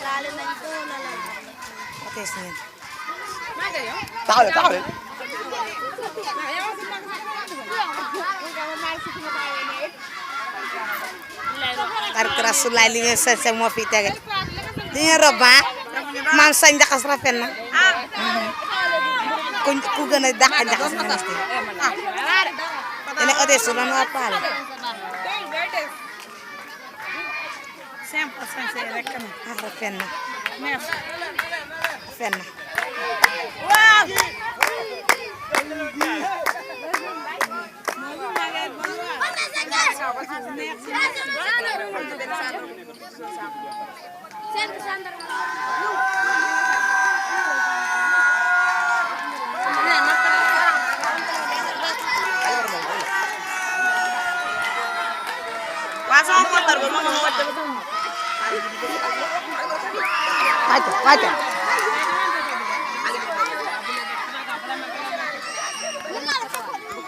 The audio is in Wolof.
Lalo na ito, lalagyan. Patis na yan. Taxawal taxawal. barke Rasulullah li ngeen sañse moo fi tege li ngeen rob maam sa njaxas rafet na ku gën a dàq njaxas na neste ene odesu lan waa paale simple sañse rek na rafet na merci rafet na waaw Wacha, wacha.